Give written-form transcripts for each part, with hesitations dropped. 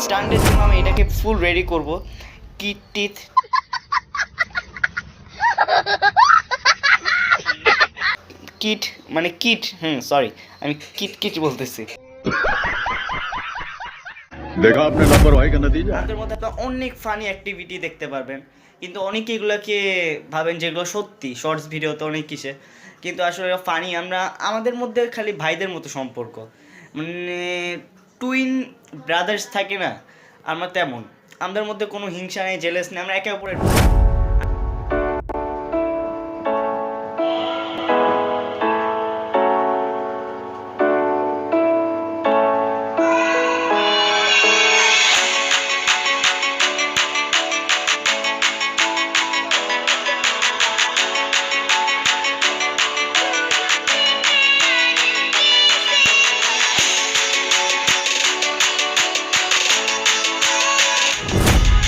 স্ট্যান্ডের জন্য আমি এটাকে ফুল রেডি করব। কিট টিথ কিট মানে কিট সরি আমি কিট কিট বলতেছি। देखा आपने लापरवाही का नतीजा है। আমাদের মধ্যে আপনারা অনেক ফানি অ্যাক্টিভিটি দেখতে পারবেন, কিন্তু অনেকে এগুলোকে ভাবেন যেগুলো সত্যি শর্টস ভিডিওতে অনেক কিসে, কিন্তু আসলে ফানি। আমরা আমাদের মধ্যে খালি ভাইদের মতো সম্পর্ক, মানে টুইন ব্রাদার্স থাকে না, আমরা তেমন। আমাদের মধ্যে কোনো হিংসা নেই, জেলেস নেই, আমরা একে অপরের ভাই।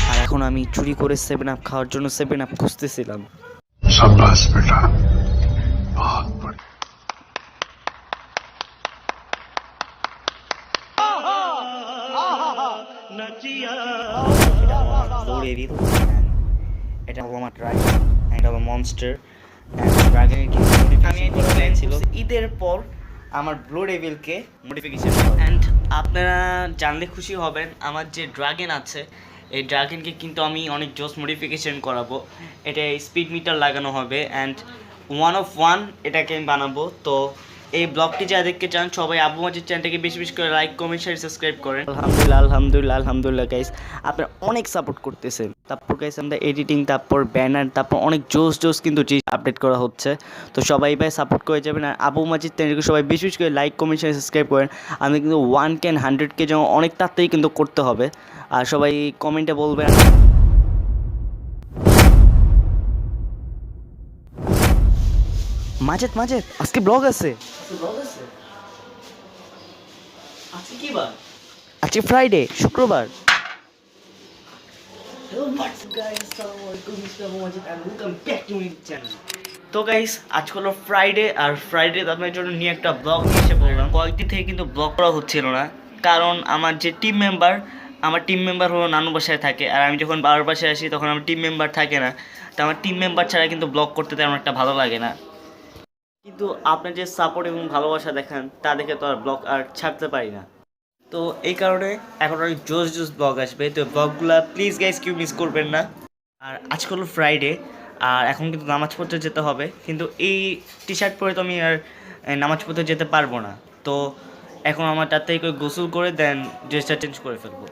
আর এখন আমি চুরি করে 7 আপ খাওয়ার জন্য 7 আপ খুঁজতেছিলাম। शाबाश बेटा, बहुत बढ़िया। এটা হলো আমার ড্রাগন, এটা হলো মনস্টার। ড্রাগনের কিছু মডিফিকেশন করা হয়েছিল ঈদের পর আমার ব্লু ডেভিলকে মডিফিকেশন। অ্যান্ড আপনারা জানলে খুশি হবেন, আমার যে ড্রাগন আছে এই ড্রাগনকে কিন্তু আমি অনেক জোস মডিফিকেশন করাবো। এটা স্পিড মিটার লাগানো হবে অ্যান্ড 1 এটাকে আমি বানাবো। তো এই ব্লগটি যা দেখতে চান সবাই আবু মাজিদ চ্যানেলটাকে বেশি বেশি করে লাইক কমেন্ট শেয়ার সাবস্ক্রাইব করেন। আলহামদুলিল্লাহ গাইস, আপনারা অনেক সাপোর্ট করতেছেন। তারপর গাইস আমরা এডিটিং, তারপর ব্যানার, তারপর অনেক জোস কিন্তু আপডেট করা হচ্ছে। তো সবাই ভাই সাপোর্ট করে যাবেন। আর আবু মাজিদ চ্যানেলকে সবাই বেশি বেশি করে লাইক কমেন্ট শেয়ার সাবস্ক্রাইব করেন। আমি কিন্তু 1K 100K যেন অনেক তাড়াতাড়ি কিন্তু করতে হবে। আর সবাই কমেন্টে বলবেন। মাঝে আজকে ব্লগ আছে। আজকে কি বার? আজকে ফ্রাইডে, শুক্রবার। তো গাইস আজকে হলো ফ্রাইডে, আর ফ্রাইডে আপনার জন্য নিয়ে একটা ব্লগ এসে বললাম। কয়েকদিন থেকে কিন্তু ব্লগ করা হচ্ছিল না, কারণ আমার যে টিম মেম্বার হলো নানু বাসায় থাকে। আর আমি যখন বাবার বাসায় আসি তখন আমার টিম মেম্বার থাকে না। তো আমার টিম মেম্বার ছাড়া কিন্তু ব্লগ করতে তেমন একটা ভালো লাগে না। কিন্তু আপনার যে সাপোর্ট এবং ভালোবাসা দেখান তা দেখে তো আর ব্লগ আর ছাড়তে পারি না। তো এই কারণে এখন অনেক জোস ব্লগ আসবে। তো ব্লগগুলো প্লিজ গাইস কেউ মিস করবেন না। আর আজকে হলো ফ্রাইডে, আর এখন কিন্তু নামাজ পড়তে যেতে হবে। কিন্তু এই টি শার্ট পরে তো আমি আর নামাজ পড়তে যেতে পারবো না। তো এখন আমার তাড়াতাড়ি করে গোসল করে দেন ড্রেসটা চেঞ্জ করে ফেলবো।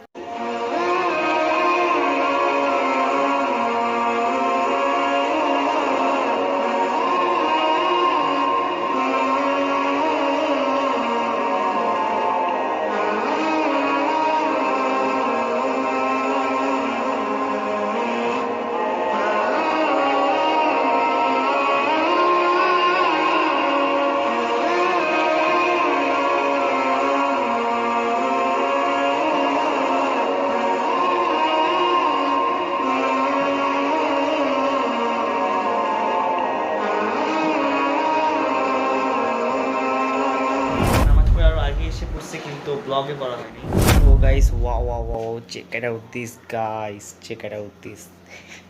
নামাজ পড়ে আরো আগে এসে পড়ছে, কিন্তু ব্লগে পড়া হয়নি। তো guys wow check it out this guys, check it out this.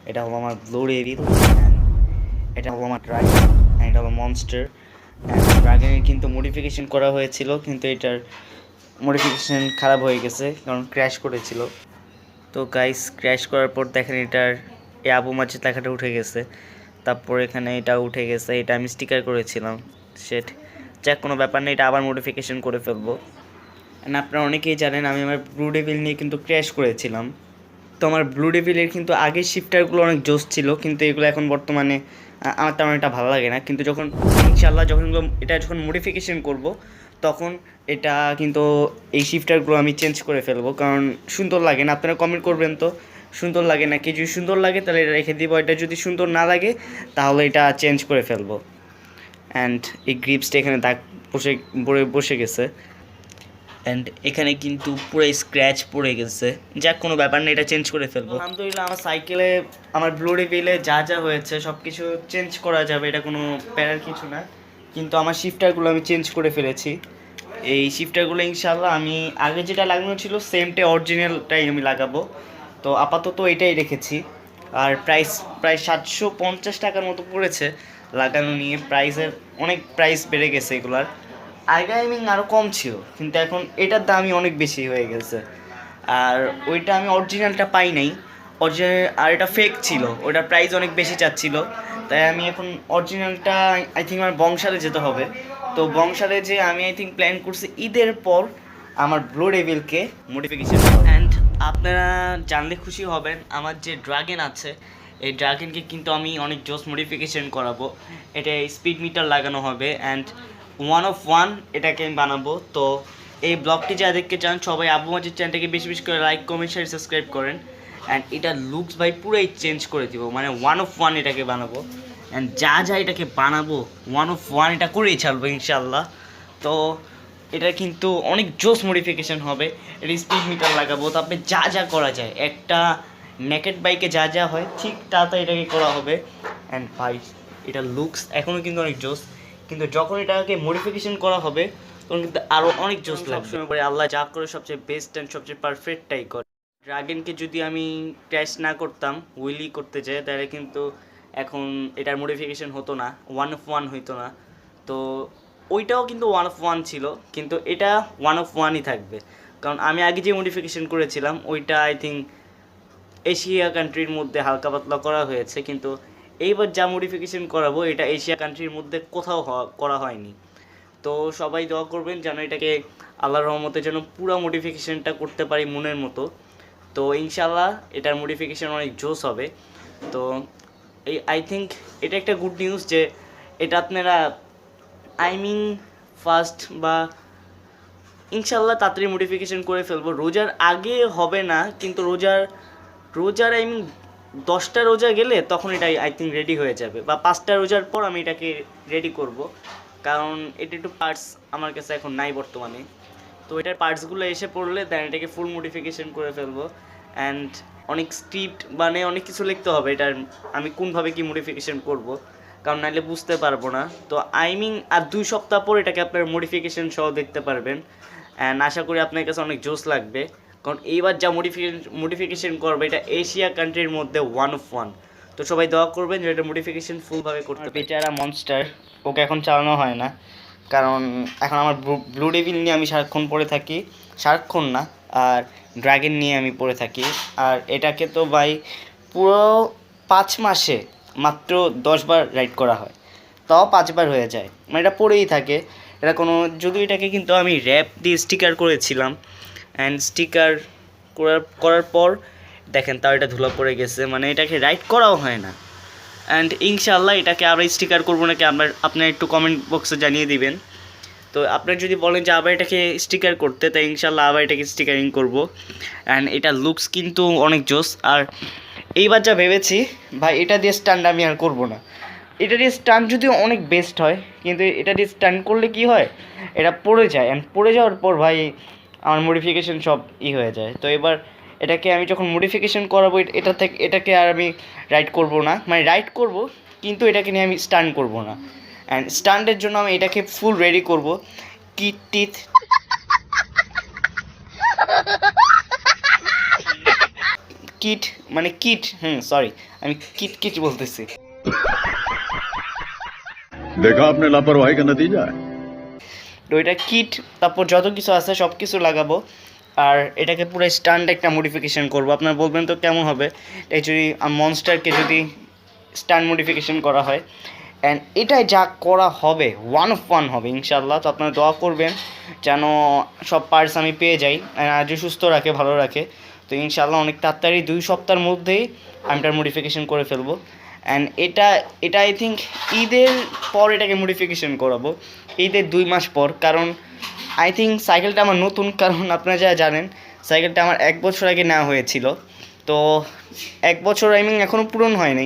এটা হলো আমার ব্লু ডেভিল, এটা হলো আমার ড্রাগন, এটা হলো মনস্টার। ড্রাগনের কিন্তু মডিফিকেশন করা হয়েছিল, কিন্তু এটার মডিফিকেশন খারাপ হয়ে গেছে কারণ ক্র্যাশ করেছিল। তো গাইস ক্র্যাশ করার পর দেখেন এটার এই আবু মাঝে লেখাটা উঠে গেছে। তারপর এখানে এটা উঠে গেছে, এটা আমি স্টিকার করেছিলাম। সেট যাক, কোনো ব্যাপার নেই, এটা আবার মডিফিকেশন করে ফেলবো। অ্যান্ড আপনারা অনেকেই জানেন আমি আমার ব্লু ডেভিল নিয়ে কিন্তু ক্র্যাশ করেছিলাম। তো আমার ব্লু ডেভিলের কিন্তু আগের শিফটারগুলো অনেক জোস ছিল, কিন্তু এগুলো এখন বর্তমানে আমার তেমন একটা ভালো লাগে না। কিন্তু যখন ইনশাল্লাহ যখন মডিফিকেশন করব তখন এটা কিন্তু এই শিফটারগুলো আমি চেঞ্জ করে ফেলবো, কারণ সুন্দর লাগে না। আপনারা কমেন্ট করবেন তো সুন্দর লাগে না কি? যদি সুন্দর লাগে তাহলে এটা রেখে দিব, এটা যদি সুন্দর না লাগে তাহলে এটা চেঞ্জ করে ফেলবো। অ্যান্ড এই গ্রিপসটা এখানে দাগ বসে গেছে, অ্যান্ড এখানে কিন্তু পুরো স্ক্র্যাচ পড়ে গেছে। যাক, কোনো ব্যাপার না, এটা চেঞ্জ করে ফেলবো। আলহামদুলিল্লাহ আমার সাইকেলে আমার ব্লু ডেভিলে যা হয়েছে সব কিছু চেঞ্জ করা যাবে, এটা কোনো প্যারার কিছু না। কিন্তু আমার শিফটারগুলো আমি চেঞ্জ করে ফেলেছি। এই শিফটারগুলো ইনশাল্লাহ আমি আগে যেটা লাগানো ছিল সেমটাই অরিজিনালটাই আমি লাগাবো। তো আপাতত এটাই রেখেছি। আর প্রাইস প্রায় 750 টাকার মতো পড়েছে লাগানো নিয়ে। প্রাইসের অনেক প্রাইস বেড়ে গেছে এগুলার। আগে আরও কম ছিল, কিন্তু এখন এটার দামই অনেক বেশি হয়ে গেছে। আর ওইটা আমি অরিজিনালটা পাই নাই, অরিজিনাল আর এটা ফেক ছিল, ওটার প্রাইস অনেক বেশি চাচ্ছিল। তাই আমি এখন অরিজিনালটা আই থিঙ্ক আমার বংশালে যেতে হবে। তো বংশালে যে আমি আই থিঙ্ক প্ল্যান করছি ঈদের পর আমার ব্লু ডেভিলকে মডিফিকেশন। অ্যান্ড আপনারা জানলে খুশি হবেন, আমার যে ড্রাগন আছে এই ড্রাগনকে কিন্তু আমি অনেক জোস মডিফিকেশন করাবো। এটা স্পিড মিটার লাগানো হবে অ্যান্ড 1 of 1 এটাকে আমি বানাবো। তো এই ব্লগটি যা দেখতে চান সবাই আবু মাজিদ চ্যানেলটাকে বেশি বেশি করে লাইক কমেন্ট শেয়ার সাবস্ক্রাইব করেন। অ্যান্ড এটা লুকস ভাই পুরাই চেঞ্জ করে দিব, মানে 1 of 1 এটাকে বানাবো। অ্যান্ড যা এটাকে বানাবো 1 of 1 এটা করেই ছাড়বো ইনশাল্লাহ। তো এটা কিন্তু অনেক জোস মডিফিকেশন হবে। এটা স্পিড মিটার লাগাবো, তারপরে যা করা যায় একটা নেকেড বাইকে যা হয় ঠিক তাতে এটাকে করা হবে। অ্যান্ড ভাই এটা লুকস এখনও কিন্তু অনেক জোস, কিন্তু যখন এটাকে মডিফিকেশন করা হবে তখন কিন্তু আরও অনেক জোস লাগবে। পরে আল্লাহ যা করে সবচেয়ে বেস্ট অ্যান্ড সবচেয়ে পারফেক্টটাই করে। ড্রাগনকে যদি আমি ক্র্যাশ না করতাম, উইলি করতে চাই, তাহলে কিন্তু এখন এটার মডিফিকেশন হতো না, 1 of 1 হইতো না। তো ওইটাও কিন্তু 1 of 1 ছিল, কিন্তু এটা 1 of 1ই থাকবে। কারণ আমি আগে যে মডিফিকেশন করেছিলাম ওইটা আই থিঙ্ক এশিয়া কান্ট্রির মধ্যে হালকা পাতলা করা হয়েছে, কিন্তু এইবার যা মডিফিকেশন করাবো এটা এশিয়া কান্ট্রির মধ্যে কোথাও করা হয়নি। তো সবাই দোয়া করবেন যেন এটাকে আল্লাহর রহমতে যেন পুরো মডিফিকেশনটা করতে পারি মনের মতো। তো ইনশাল্লাহ এটার মডিফিকেশন অনেক জোস হবে। তো এই আই থিঙ্ক এটা একটা গুড নিউজ যে এটা আপনারা ফার্স্ট বা ইনশাল্লাহ তাড়াতাড়ি মডিফিকেশন করে ফেলবো। রোজার আগে হবে না, কিন্তু রোজার 10টা রোজা গেলে তখন এটা আই থিঙ্ক রেডি হয়ে যাবে, বা 5টা রোজার পর আমি এটাকে রেডি করব। কারণ এটা একটু পার্টস আমার কাছে এখন নাই বর্তমানে। তো এটার পার্টসগুলো এসে পড়লে দেন এটাকে ফুল মডিফিকেশন করে ফেলবো। অ্যান্ড অনেক স্ক্রিপ্ট মানে অনেক কিছু লিখতে হবে এটার, আমি কোনভাবে কি মডিফিকেশন করব, কারণ নাহলে বুঝতে পারবো না। তো আর 2 সপ্তাহ পর এটাকে আপনার মডিফিকেশন সহ দেখতে পারবেন। অ্যান্ড আশা করি আপনার কাছে অনেক জোস লাগবে, কারণ এইবার যা মডিফিকেশন করবে এটা এশিয়া কান্ট্রির মধ্যে 1 of 1। তো সবাই দোয়া করবেন যে এটা মডিফিকেশন ফুলভাবে করতে। বেচারা মনস্টার, ওকে এখন চালানো হয় না, কারণ এখন আমার ব্লু ডেভিল নিয়ে আমি সারাক্ষণ পড়ে থাকি, সারাক্ষণ না, আর ড্রাগন নিয়ে আমি পড়ে থাকি। আর এটাকে তো ভাই পুরো 5 মাসে মাত্র 10 বার রাইড করা হয়, তাও 5 বার হয়ে যায়, মানে এটা পড়েই থাকে। এটা কোনো যদিও এটাকে কিন্তু আমি র্যাপ দিয়ে স্টিকার করেছিলাম, অ্যান্ড স্টিকার করার পর দেখেন তাও এটা ধুলা পড়ে গেছে, মানে এটাকে রাইড করাও হয় না। অ্যান্ড ইনশাআল্লাহ এটাকে আবার স্টিকার করবো নাকি আপনার একটু কমেন্ট বক্সে জানিয়ে দিবেন। তো আপনারা যদি বলেন যে আবার এটাকে স্টিকার করতে, তাই ইনশাআল্লাহ আবার এটাকে স্টিকারিং করব। অ্যান্ড এটা লুকস কিন্তু অনেক জোস। আর এইবার যা ভেবেছি ভাই, এটা দিয়ে স্টান্ট আমি আর করবো না। এটা দিয়ে স্টান্ট যদিও অনেক বেস্ট হয়, কিন্তু এটা দিয়ে স্টান্ট করলে কি হয়, এটা পড়ে যায়, অ্যান্ড পড়ে যাওয়ার পর ভাই আমার মডিফিকেশন সব হয়ে যায়। তো এবার এটাকে আমি যখন মডিফিকেশন করাবো এটাকে আর আমি রাইড করব না, মানে রাইড করব কিন্তু এটাকে নিয়ে আমি স্টান্ট করব না। অ্যান্ড স্টান্টের জন্য আমি এটাকে ফুল রেডি করব, কিট টিথ কিট মানে কিট সরি আমি কিট বলতেছি। देखा आपने लापरवाही का नतीजा है। তো এটা কিট, তারপর যত কিছু আছে সব কিছু লাগাবো, আর এটাকে পুরো স্টান্ট একটা মডিফিকেশন করবো। আপনারা বলবেন তো কেমন হবে অ্যাকচুয়ালি মনস্টারকে যদি স্টান্ট মডিফিকেশন করা হয়। অ্যান্ড এটাই যা করা হবে 1 of 1 হবে ইনশাল্লাহ। তো আপনারা দোয়া করবেন যেন সব পার্টস আমি পেয়ে যাই, আজ সুস্থ রাখে ভালো রাখে। তো ইনশাল্লাহ অনেক তাড়াতাড়ি 2 সপ্তাহের মধ্যেই আমি এটার মডিফিকেশন করে ফেলবো। অ্যান্ড এটা আই থিঙ্ক ঈদের পর এটাকে মডিফিকেশন করাবো, ঈদের 2 মাস পর। কারণ আই থিঙ্ক সাইকেলটা আমার নতুন, কারণ আপনারা যা জানেন সাইকেলটা আমার 1 বছর আগে নেওয়া হয়েছিল। তো 1 বছর এখনও পূরণ হয়নি,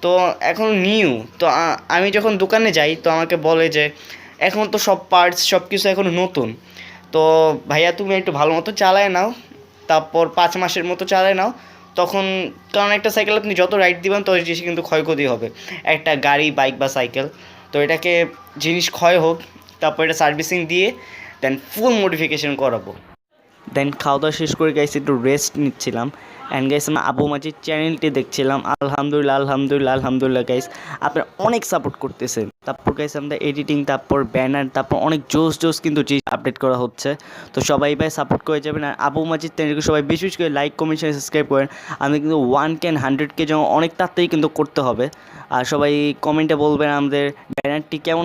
তো এখন নিউ। তো আমি যখন দোকানে যাই তো আমাকে বলে যে এখন তো সব পার্টস সব কিছু এখনও নতুন, তো ভাইয়া তুমি একটু ভালো মতো চালায় নাও, তারপর 5 মাসের মতো চালায় নাও তখন। কারণ একটা সাইকেল আপনি যত রাইড দিবেন তত বেশি কিন্তু ক্ষয়ক্ষতি হবে, একটা গাড়ি বাইক বা সাইকেল। তো এটাকে জিনিস ক্ষয় হোক, তারপর এটা সার্ভিসিং দিয়ে দেন ফুল মডিফিকেশন করাবো। দেন খাওয়া দাওয়া শেষ করে গাইস একটু রেস্ট নিচ্ছিলাম। অ্যান্ড গাইস আমরা আবু মাজির চ্যানেলটি দেখছিলাম। আলহামদুলিল্লাহ আলহামদুলিল্লাহ আলহামদুলিল্লাহ গাইস, আপনারা অনেক সাপোর্ট করতেছেন। তারপর গাইস আমরা এডিটিং, তারপর ব্যানার, তারপর অনেক জোস জোস কিন্তু জিনিস আপডেট করা হচ্ছে। তো সবাই ভাই সাপোর্ট করে যাবেন। আর আবু মাজির চ্যানেলকে সবাই বেশি বেশি করে লাইক, কমেন্ট, শেয়ার, সাবস্ক্রাইব করেন। আমাদের কিন্তু 1K 100K যেন অনেক তাড়াতাড়ি কিন্তু করতে হবে। আর সবাই কমেন্টে বলবেন আমাদের ব্যানারটি কেমন।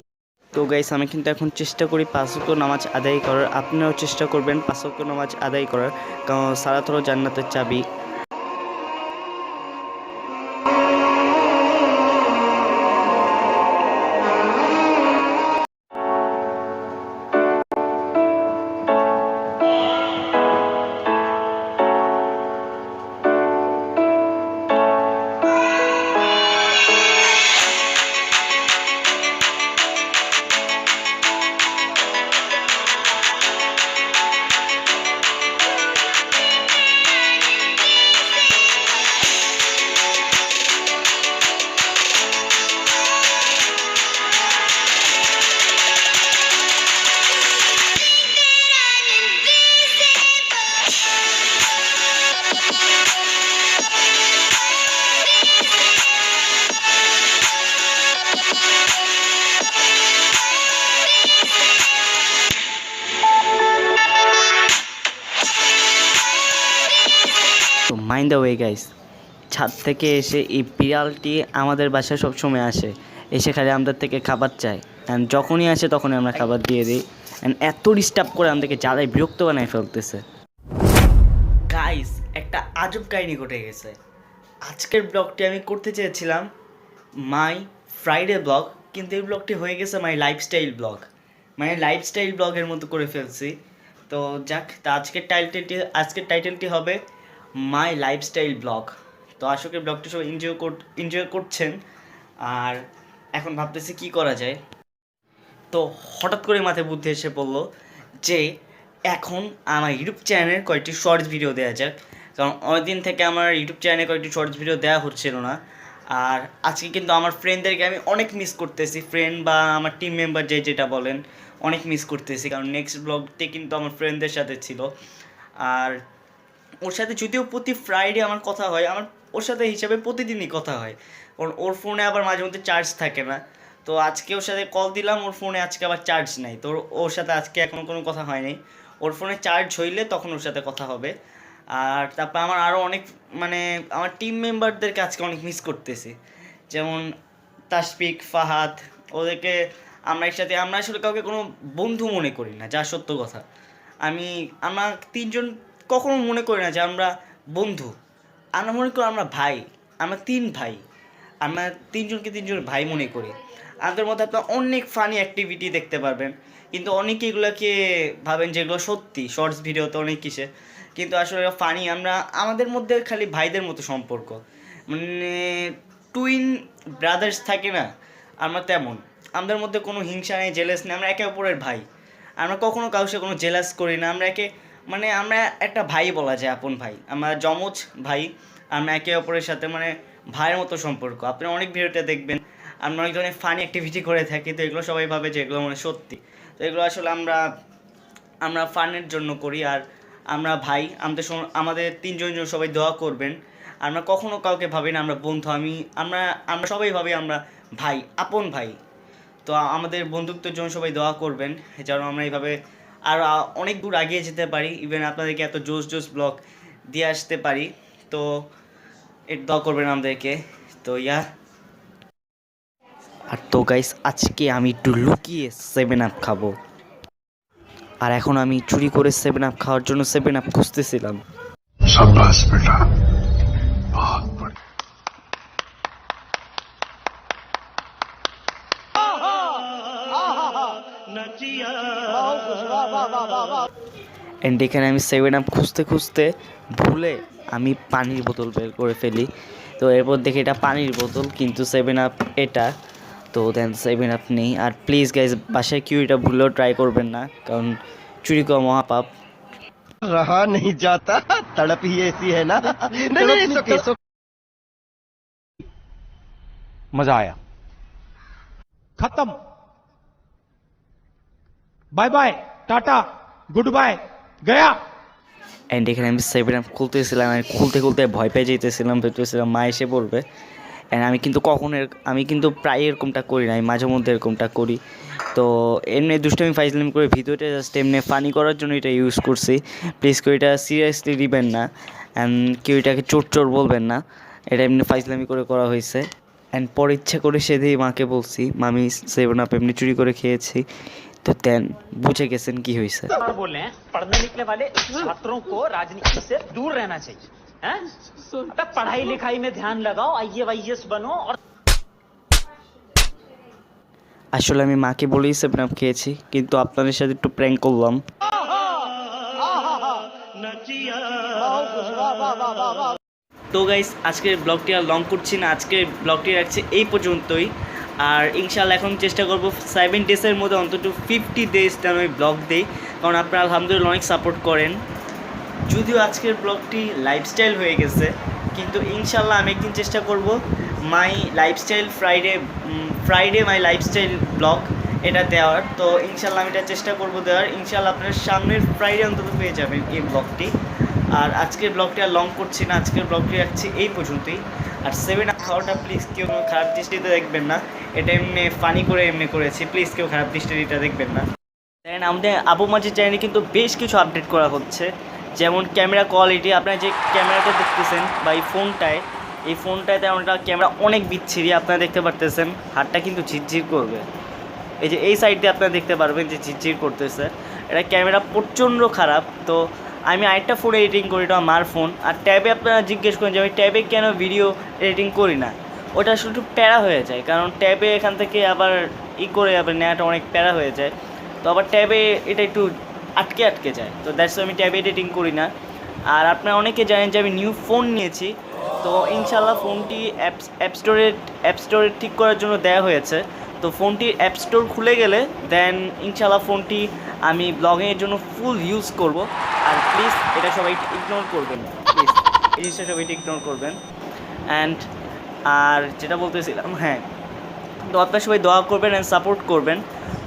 তো গাইস আমি কিন্তু এখন চেষ্টা করি 5 ওয়াক্ত নামাজ আদায় করার। আপনারাও চেষ্টা করবেন 5 ওয়াক্ত নামাজ আদায় করার, কারণ সালাত হলো জান্নাতের চাবি। তো মাইন্ড দ্য ওয়ে গাইস, ছাদ থেকে এসে এই বিড়ালটি আমাদের বাসায় সবসময় আসে, এসে খালি আমাদের থেকে খাবার চায়। অ্যান্ড যখনই আসে তখনই আমরা খাবার দিয়ে দিই। অ্যান্ড এত ডিস্টার্ব করে আমাদেরকে জ্বালায় বিরক্ত বানায় ফেলতেছে। গাইস একটা আজব কাহিনী ঘটে গেছে। আজকের ব্লগটি আমি করতে চেয়েছিলাম মাই ফ্রাইডে ব্লগ, কিন্তু এই ব্লগটি হয়ে গেছে মাই লাইফস্টাইল ব্লগ, মানে লাইফস্টাইল ব্লগের মতো করে ফেলছি। তো যাক, তা আজকের টাইটেলটি হবে মাই লাইফস্টাইল ব্লগ। তো আশা করি ব্লগটি সবাই এনজয় করছেন। আর এখন ভাবতেছি কি করা যায়। তো হঠাৎ করে মাথায় বুদ্ধি এসে পড়লো যে এখন আমার ইউটিউব চ্যানেলের কয়েকটি শর্টস ভিডিও দেওয়া যাক, কারণ অনেকদিন থেকে আমার ইউটিউব চ্যানেলে কয়েকটি শর্টস ভিডিও দেওয়া হচ্ছিল না। আর আজকে কিন্তু আমার ফ্রেন্ডদেরকে আমি অনেক মিস করতেছি, ফ্রেন্ড বা আমার টিম মেম্বার যেটা বলেন, অনেক মিস করতেছি, কারণ নেক্সট ব্লগটি কিন্তু আমার ফ্রেন্ডদের সাথে ছিল। আর ওর সাথে যদিও প্রতি ফ্রাইডে আমার কথা হয়, আমার ওর সাথে হিসাবে প্রতিদিনই কথা হয়, কারণ ওর ফোনে আবার মাঝে মধ্যে চার্জ থাকে না। তো আজকে ওর সাথে কল দিলাম, ওর ফোনে আজকে আবার চার্জ নাই, তো ওর সাথে আজকে এখনও কোনো কথা হয়নি। ওর ফোনে চার্জ হইলে তখন ওর সাথে কথা হবে। আর তারপর আমার আরও অনেক, মানে আমার টিম মেম্বারদেরকে আজকে অনেক মিস করতেছি, যেমন তাসফিক, ফাহাদ, ওদেরকে আমরা একসাথে, আমরা আসলে কাউকে কোনো বন্ধু মনে করি না, যা সত্য কথা। আমরা তিনজন কখনো মনে করি না যে আমরা বন্ধু, আমরা মনে করি আমরা ভাই। আমরা 3 ভাই, আমরা তিনজন ভাই মনে করি। আমাদের মধ্যে আপনার অনেক ফানি অ্যাক্টিভিটি দেখতে পারবেন, কিন্তু অনেকে এগুলোকে ভাবেন যে এগুলো সত্যি, শর্টস ভিডিওতে অনেক কিসে, কিন্তু আসলে ফানি। আমাদের মধ্যে খালি ভাইদের মতো সম্পর্ক, মানে টুইন ব্রাদার্স থাকে না, আমরা তেমন। আমাদের মধ্যে কোনো হিংসা নেই, জেলাস নেই, আমরা একে অপরের ভাই। আমরা কখনো কারোর সাথে কোনো জেলাস করি না, মানে আমরা একটা ভাই বলা যায়, আপন ভাই, আমরা যমজ ভাই। আমরা একে অপরের সাথে মানে ভাইয়ের মতো সম্পর্ক। আপনি অনেক ভিডিওতে দেখবেন আমরা অনেক ধরনের ফানি অ্যাক্টিভিটি করে থাকি, তো এগুলো সবাই ভাবে যে এগুলো মানে সত্যি। তো এগুলো আসলে আমরা ফানের জন্য করি। আর আমরা ভাই, আমাদের 3 জন সবাই দোয়া করবেন। আমরা কখনো কাউকে ভাবি না আমরা বন্ধু, আমরা সবাই ভাবি আমরা ভাই, আপন ভাই। তো আমাদের বন্ধুত্বের জন্য সবাই দোয়া করবেন, যেন আমরা এইভাবে আর অনেক দূর এগিয়ে যেতে পারি, ইভেন আপনাদেরকে এত জোস ব্লগ দিয়ে আসতে পারি। তো দোয়া করবেন আমাদেরকে। তো আর তো গাইস আজকে আমি একটু লুকিয়ে 7 আপ খাবো। আর এখন আমি চুরি করে 7 আপ খাওয়ার জন্য 7 আপ খুঁজতেছিলাম। शाबाश बेटा, बहुत बढ़िया। অ্যান্ড এখানে আমি 7 আপ খুঁজতে খুঁজতে ভুলে আমি পানির বোতল বের করে ফেলি। তো এরপর দেখি এটা পানির বোতল, কিন্তু 7 আপ এটা। তো দেন 7 আপ নেই। আর প্লিজ গাইজ, বাসায় কেউ এটা ভুলেও ট্রাই করবেন না, কারণ চুরি করা মহাপাপ। रहा नहीं जाता, तड़प ही ऐसी है ना। नहीं, मजा आया, खत्म, bye bye. Tata good bye गया। অ্যান্ড এখানে আমি 7 খুলতেছিলাম, আর খুলতে খুলতে ভয় পেয়ে যেতেছিলাম, ভেবেছিলাম মা এসে পড়বে। অ্যান্ড আমি কিন্তু প্রায় এরকমটা করি না, আমি মাঝে মধ্যে এরকমটা করি। তো এমনি দুষ্টামি ফাইজলামি করে ভিডিওটা জাস্ট এমনি ফানি করার জন্য এটা ইউজ করছি। প্লিজ কেউ এটা সিরিয়াসলি নেবেন না, অ্যান্ড কেউ এটাকে চোর চোর বলবেন না, এটা এমনি ফাইজলামি করে করা হয়েছে। অ্যান্ড পরে ইচ্ছা করে সেদিন মাকে বলছি, মামি 7 এমনি চুরি করে খেয়েছি। তো দেন বুঝে গেছেন কি হয়েছে। बोल रहे हैं पढ़ने निकले वाले छात्रों को राजनीति से दूर रहना चाहिए हैं? अबे पढ़ाई लिखाई में ध्यान लगाओ, आईएएस बनो और আসলে আমি মাকে বলেই 7 খেয়েছি, কিন্তু আপনাদের সাথে একটু প্র্যাঙ্ক করলাম। তো গাইস, আজকের ব্লগটি আর লং করছি না, আজকের ব্লগটি রাখছি এই পর্যন্তই। আর ইনশাআল্লাহ এখন চেষ্টা করব 7 ডেজের মধ্যে অন্তত 50 ডেজ যেন আমি ব্লগ দিই, কারণ আপনারা আলহামদুলিল্লাহ অনেক সাপোর্ট করেন। যদিও আজকের ব্লগটি লাইফস্টাইল হয়ে গেছে, কিন্তু ইনশাআল্লাহ আমি একদিন চেষ্টা করব মাই লাইফস্টাইল ফ্রাইডে মাই লাইফস্টাইল ব্লগ এটা দেওয়ার। তো ইনশাআল্লাহ আমি এটা চেষ্টা করব দেওয়ার। ইনশাআল্লাহ আপনারা সামনের ফ্রাইডে অন্তত পেয়ে যাবেন এই ব্লগটি। আর আজকের ব্লগটি আর লং করছি না, আজকের ব্লগটি রাখছি এই পর্যন্তই। আর 7 খাওয়াটা প্লিজ কেউ খারাপ দৃষ্টিতে দেখবেন না, এটা এমনি ফানি করে এমনি করেছি, প্লিজ কেউ খারাপ দৃষ্টিতে দেখবেন না। দেন আমাদের আবু মাজিদ চ্যানেলে কিন্তু বেশ কিছু আপডেট করা হচ্ছে, যেমন ক্যামেরা কোয়ালিটি। আপনারা যে ক্যামেরাটা দেখতেছেন বা এই ফোনটাতে আমরা ক্যামেরা অনেক বিচ্ছিরি, আপনারা দেখতে পারতেছেন হাতটা কিন্তু ঝিরঝির করবে। এই যে এই সাইড দিয়ে আপনারা দেখতে পারবেন যে ঝিরঝির করতেছে, এটা ক্যামেরা প্রচণ্ড খারাপ। তো আমি আরেকটা ফোন এডিটিং করি, এটা আমার ফোন। আর ট্যাবে আপনারা জিজ্ঞেস করেন যে আমি ট্যাবে কেন ভিডিও এডিটিং করি না, ওটা আসলে একটু প্যারা হয়ে যায়, কারণ ট্যাবে এখান থেকে আবার করে আবার নেওয়াটা অনেক প্যারা হয়ে যায়। তো আবার ট্যাবে এটা একটু আটকে যায়, তো দ্যাটস আমি ট্যাবে এডিটিং করি না। আর আপনারা অনেকে জানেন যে আমি নিউ ফোন নিয়েছি, তো ইনশাআল্লাহ ফোনটি অ্যাপ স্টোরে ঠিক করার জন্য দেওয়া হয়েছে। তো ফোনটির অ্যাপ স্টোর খুলে গেলে দেন ইনশাআল্লাহ ফোনটি আমি ব্লগিংয়ের জন্য ফুল ইউজ করব। আর প্লিজ এটা সবাই ইগনোর করবেন, প্লিজ এই জিনিসটা সবাই ইগনোর করবেন। অ্যান্ড আর যেটা বলতেছিলাম, হ্যাঁ, তো আপনারা সবাই দোয়া করবেন অ্যান্ড সাপোর্ট করবেন।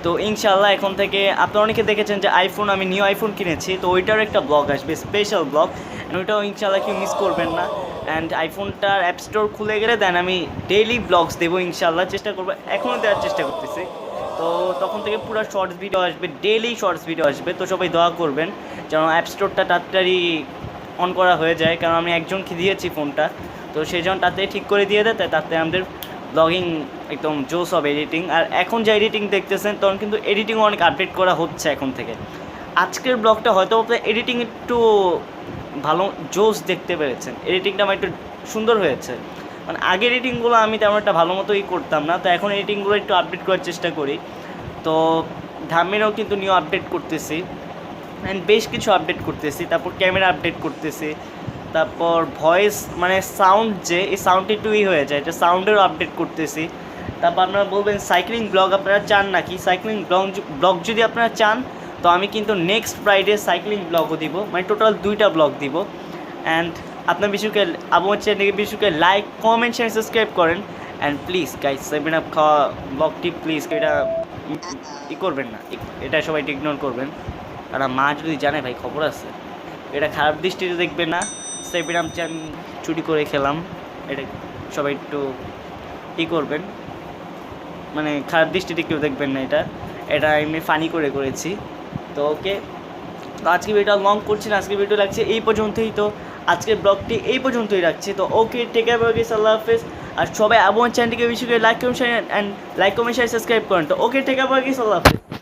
তো ইনশাআল্লাহ এখন থেকে আপনারা অনেকে দেখেছেন যে আমি নিউ আইফোন কিনেছি, তো ওইটার একটা ব্লগ আসবে, স্পেশাল ব্লগ, ওইটাও ইনশাআল্লাহ কেউ মিস করবেন না। অ্যান্ড আইফোনটার অ্যাপ স্টোর খুলে গেলে দেন আমি ডেইলি ব্লগস দেবো ইনশাআল্লাহ, চেষ্টা করবো, এখনও দেওয়ার চেষ্টা করতেছি। তো তখন থেকে পুরো শর্টস ভিডিও আসবে, ডেইলি শর্টস ভিডিও আসবে। তো সবাই দোয়া করবেন যেন অ্যাপ স্টোরটা তাড়াতাড়ি অন করা হয়ে যায়, কারণ আমি একজনকে দিয়েছি ফোনটা, তো সেই জন্য তাড়াতাড়ি ঠিক করে দিয়ে দেয়, তাই তাতে আমাদের ব্লগিং একদম জোস হবে এডিটিং। আর এখন যে এডিটিং দেখতেছেন তখন কিন্তু এডিটিংও অনেক আপডেট করা হচ্ছে এখন থেকে। আজকের ব্লগটা হয়তো আপনার এডিটিং একটু ভালো জোস দেখতে পেরেছেন, এডিটিংটা আমার একটু সুন্দর হয়েছে, মানে আগে এডিটিংগুলো আমি তেমন একটা ভালো মতোই করতাম না, তো এখন এডিটিংগুলো একটু আপডেট করার চেষ্টা করি। তো ধামেরও কিন্তু নিউ আপডেট করতেছি, অ্যান্ড বেশ কিছু আপডেট করতেছি, তারপর ক্যামেরা আপডেট করতেছি, তারপর ভয়েস মানে সাউন্ড, যে এই সাউন্ডটা একটু হয়ে যায়, এটা সাউন্ডেরও আপডেট করতেছি। তারপর আপনারা বলবেন সাইক্লিং ব্লগ আপনারা চান নাকি, সাইক্লিং ব্লগ যদি আপনারা চান তো আমি কিন্তু নেক্সট ফ্রাইডে সাইক্লিং ব্লগও দিব, মানে টোটাল 2টা ব্লগ দিব। অ্যান্ড আপনার বিশুকে আমার চ্যানেলকে বিশুকে লাইক, কমেন্ট, শেয়ার, সাবস্ক্রাইব করেন। অ্যান্ড প্লিজ গাইস 7 খাওয়া ব্লগটি প্লিজ এটা করবেন না, এটা সবাই ইগনোর করবেন। আর মা যদি জানে ভাই খবর আছে, এটা খারাপ দৃষ্টিতে দেখবেন না। 7 আমি চুরি করে খেলাম, এটা সবাই একটু করবেন, মানে খারাপ দৃষ্টিতে কেউ দেখবেন না, এটা এমনি ফানি করে করেছি। তো ওকে, তো আজকে ভিডিওটা লং করছি না, আজকে ভিডিও লাগছে এই পর্যন্তই। তো আজকের ব্লগটি এই পর্যন্তই রাখছি। তো ওকে, টেক কেয়ার, বাই, আল্লাহ হাফেজ। আর সবাই আমার চ্যানেলটিকে বেশি করে লাইক কমেন্ট শেয়ার সাবস্ক্রাইব করেন। তো ওকে, টেক কেয়ার, বাই, আল্লাহ হাফেজ।